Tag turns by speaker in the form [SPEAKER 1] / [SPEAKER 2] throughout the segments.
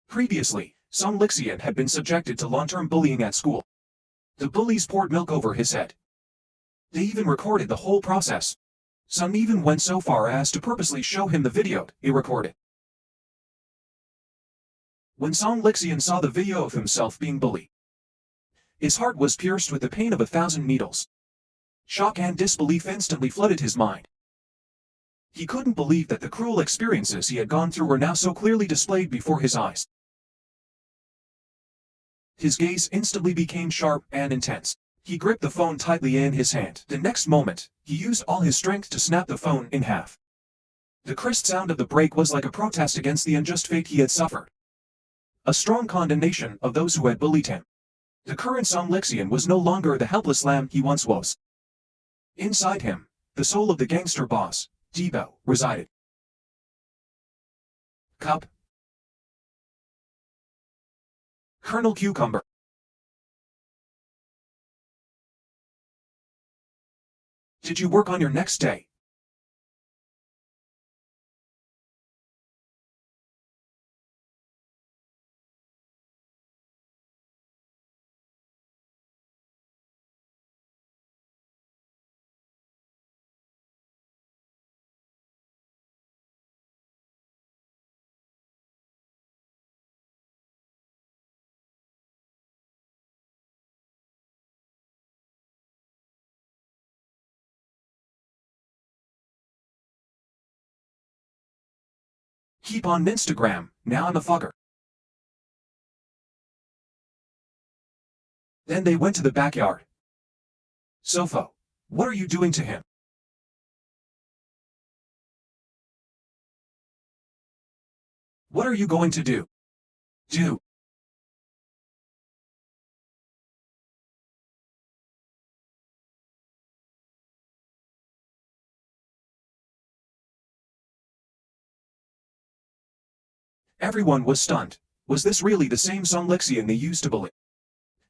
[SPEAKER 1] Previously, Song Lixian had been subjected to long-term bullying at school. The bullies poured milk over his head. They even recorded the whole process. Some even went so far as to purposely show him the video he recorded. When Song Lixian saw the video of himself being bullied, his heart was pierced with the pain of 1,000 needles. Shock and disbelief instantly flooded his mind. He couldn't believe that the cruel experiences he had gone through were now so clearly displayed before his eyes. His gaze instantly became sharp and intense. He gripped the phone tightly in his hand. The next moment, he used all his strength to snap the phone in half. The crisp sound of the break was like a protest against the unjust fate he had suffered. A strong condemnation of those who had bullied him. The current Song Lixian was no longer the helpless lamb he once was. Inside him, the soul of the gangster boss, Debo, resided. Cup. Colonel Cucumber. Did you work on your next day? Keep on Instagram, now I'm a fucker. Then they went to the backyard. Sofo, what are you doing to him? What are you going to do? Do. Everyone was stunned. Was this really the same Song Lixian they used to bully?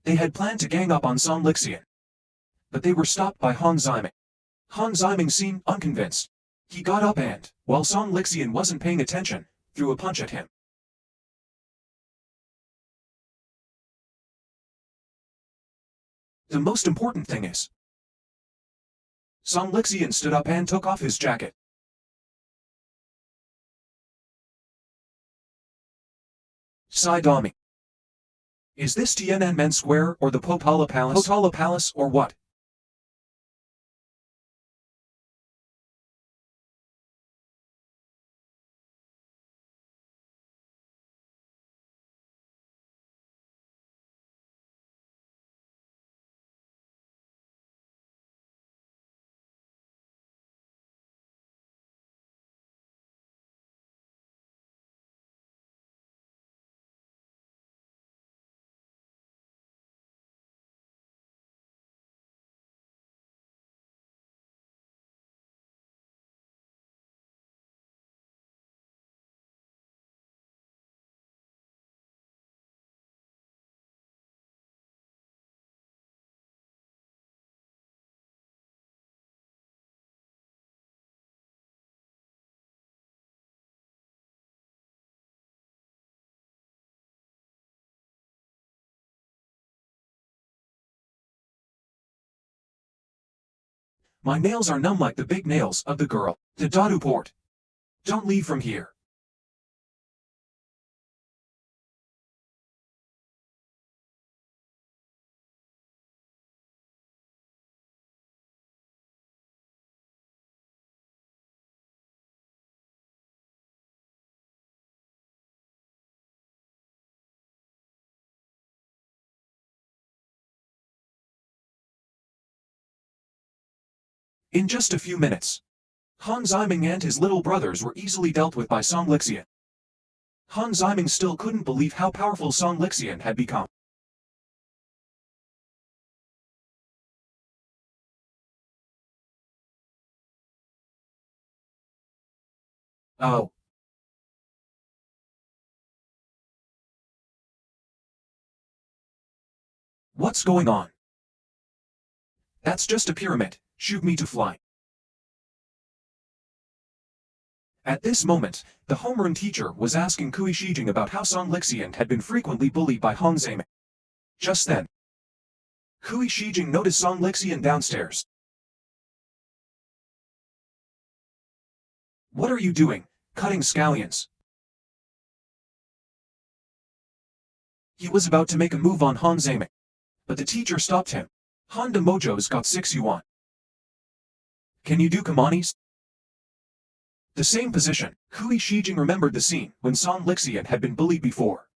[SPEAKER 1] They had planned to gang up on Song Lixian, but they were stopped by Han Ziming. Han Ziming seemed unconvinced. He got up and, while Song Lixian wasn't paying attention, threw a punch at him. The most important thing is, Song Lixian stood up and took off his jacket. Saidami. Is this Tiananmen Square or the Potala Palace? Potala Palace or what? My nails are numb like the big nails of the girl. The Dadu port. Don't leave from here. In just a few minutes, Han Ziming and his little brothers were easily dealt with by Song Lixian. Han Ziming still couldn't believe how powerful Song Lixian had become. Oh. What's going on? That's just a pyramid. Shoot me to fly. At this moment, the homeroom teacher was asking Kui Shijing about how Song Lixian had been frequently bullied by Hong Zaiming. Just then, Kui Shijing noticed Song Lixian downstairs. "What are you doing, cutting scallions?" He was about to make a move on Hong Zaiming, but the teacher stopped him. "Honda Mojo's got 6 yuan. Can you do Kamanis?" The same position. Kui Shijing remembered the scene when Song Lixian had been bullied before.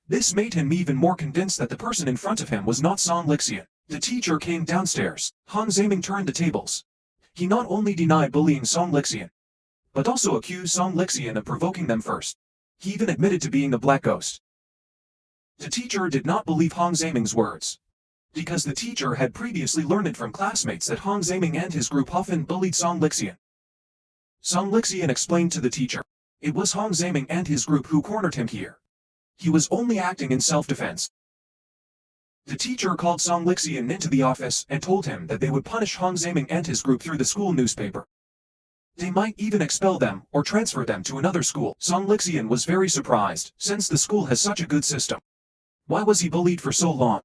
[SPEAKER 1] This made him even more convinced that the person in front of him was not Song Lixian. The teacher came downstairs. Hong Zaiming turned the tables. He not only denied bullying Song Lixian, but also accused Song Lixian of provoking them first. He even admitted to being a black ghost. The teacher did not believe Hong Zaiming's words, because the teacher had previously learned it from classmates that Hong Zaiming and his group often bullied Song Lixian. Song Lixian explained to the teacher, it was Hong Zaiming and his group who cornered him here. He was only acting in self-defense. The teacher called Song Lixian into the office and told him that they would punish Hong Zaiming and his group through the school newspaper. They might even expel them or transfer them to another school. Song Lixian was very surprised, since the school has such a good system. Why was he bullied for so long?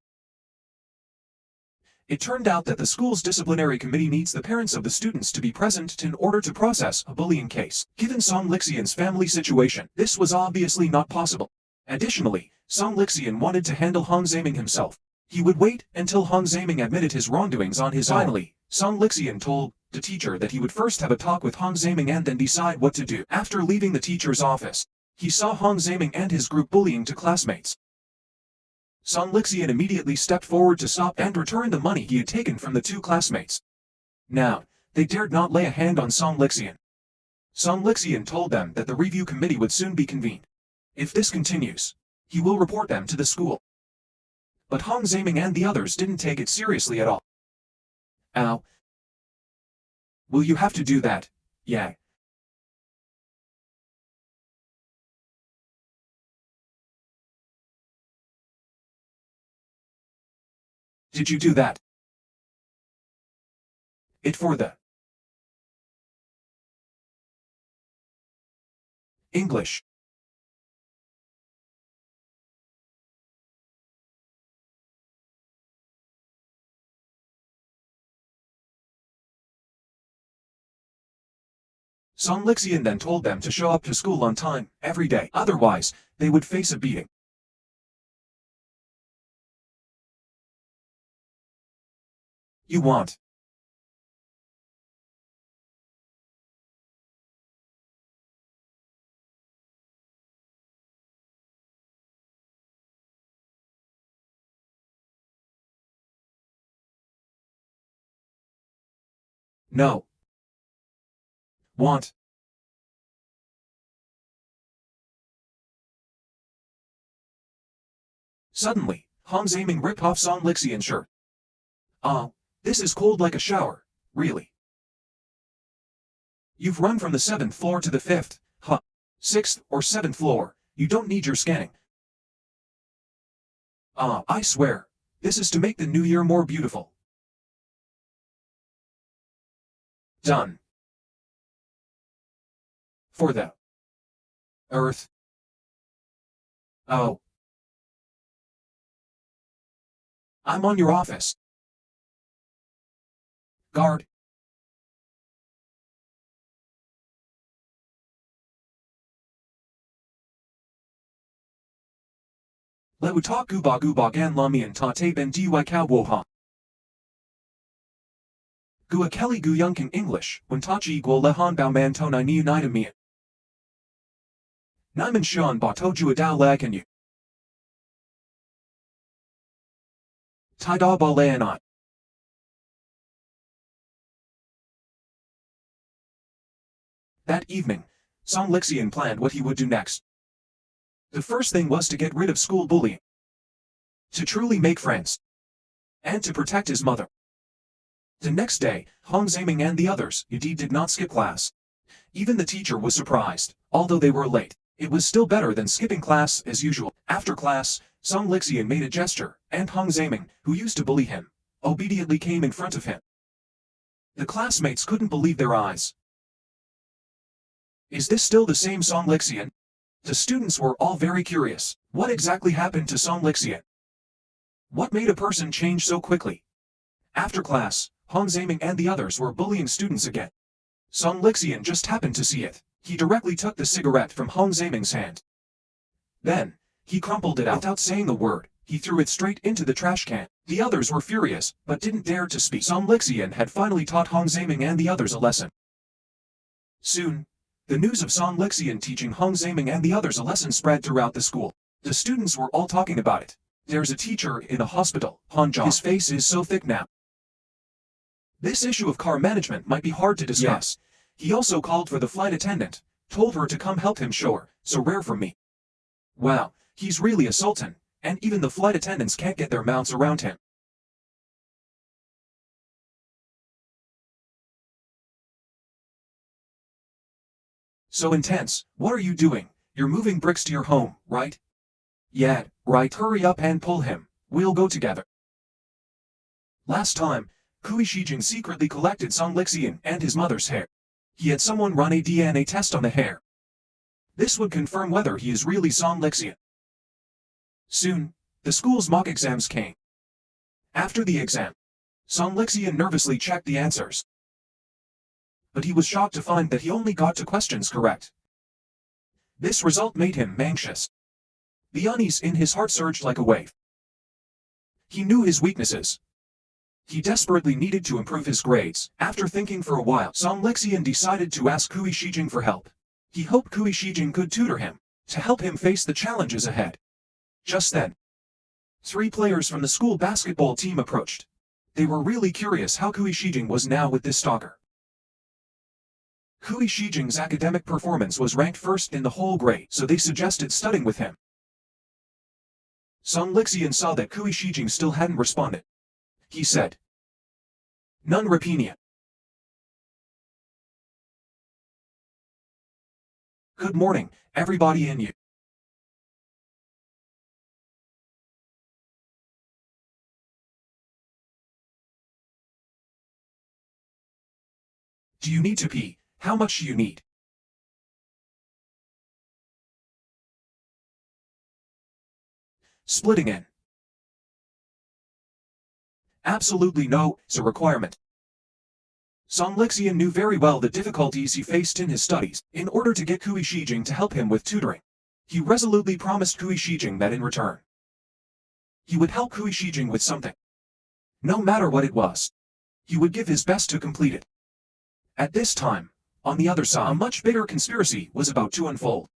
[SPEAKER 1] It turned out that the school's disciplinary committee needs the parents of the students to be present in order to process a bullying case. Given Song Lixian's family situation, this was obviously not possible. Additionally, Song Lixian wanted to handle Hong Zaiming himself. He would wait until Hong Zaiming admitted his wrongdoings on his own. Finally, Song Lixian told the teacher that he would first have a talk with Hong Zaiming and then decide what to do. After leaving the teacher's office, he saw Hong Zaiming and his group bullying to classmates. Song Lixian immediately stepped forward to stop and return the money he had taken from the 2 classmates. Now, they dared not lay a hand on Song Lixian. Song Lixian told them that the review committee would soon be convened. If this continues, he will report them to the school. But Hong Zaiming and the others didn't take it seriously at all. "Ow. Will you have to do that, yeah?" "Did you do that?" "It for the English." Song Lixian then told them to show up to school on time, every day. Otherwise, they would face a beating. "You want no. Want. Suddenly, Hong Zaiming ripped off Song Lixian's shirt. "Oh, this is cold like a shower, really. You've run from the 7th floor to the 5th, huh? 6th or 7th floor, you don't need your scanning. I swear, this is to make the new year more beautiful." Done. For the Earth. Oh. I'm on your office. Guard. Leu ta guba gan lamian ta te ben dui kao wo ha. Gua kelly gu yunking English, when tachi guo lehan bao man to ni unida mian. Niman shan ba to jua dao lag you. Tai da ba leanai. That evening, Song Lixian planned what he would do next. The first thing was to get rid of school bullying, to truly make friends, and to protect his mother. The next day, Hong Zaiming and the others indeed did not skip class. Even the teacher was surprised, although they were late. It was still better than skipping class as usual. After class, Song Lixian made a gesture, and Hong Zaiming, who used to bully him, obediently came in front of him. The classmates couldn't believe their eyes. Is this still the same Song Lixian? The students were all very curious. What exactly happened to Song Lixian? What made a person change so quickly? After class, Hong Zaiming and the others were bullying students again. Song Lixian just happened to see it. He directly took the cigarette from Hong Zaiming's hand. Then, he crumpled it out without saying a word. He threw it straight into the trash can. The others were furious, but didn't dare to speak. Song Lixian had finally taught Hong Zaiming and the others a lesson. Soon, the news of Song Lixian teaching Hong Zaiming and the others a lesson spread throughout the school. The students were all talking about it. There's a teacher in a hospital, Han Zhang. His face is so thick now. This issue of car management might be hard to discuss. He also called for the flight attendant, told her to come help him show her, so rare from me. Wow, he's really a sultan, and even the flight attendants can't get their mouths around him. So intense, what are you doing? You're moving bricks to your home, right? Yeah, right. Hurry up and pull him. We'll go together. Last time, Kui Shijing secretly collected Song Lixian and his mother's hair. He had someone run a DNA test on the hair. This would confirm whether he is really Song Lixian. Soon, the school's mock exams came. After the exam, Song Lixian nervously checked the answers. But he was shocked to find that he only got 2 questions correct. This result made him anxious. The unease in his heart surged like a wave. He knew his weaknesses. He desperately needed to improve his grades. After thinking for a while, Song Lixian decided to ask Kui Shijing for help. He hoped Kui Shijing could tutor him, to help him face the challenges ahead. Just then, 3 players from the school basketball team approached. They were really curious how Kui Shijing was now with this stalker. Kui Shijing's academic performance was ranked first in the whole grade, so they suggested studying with him. Song Lixian saw that Kui Shijing still hadn't responded. He said, "None Rapinia. Good morning, everybody in you. Do you need to pee? How much do you need? Splitting in. Absolutely no, it's a requirement." Song Lixian knew very well the difficulties he faced in his studies. In order to get Kui Shijing to help him with tutoring, he resolutely promised Kui Shijing that in return, he would help Kui Shijing with something. No matter what it was, he would give his best to complete it. At this time, on the other side, a much bigger conspiracy was about to unfold.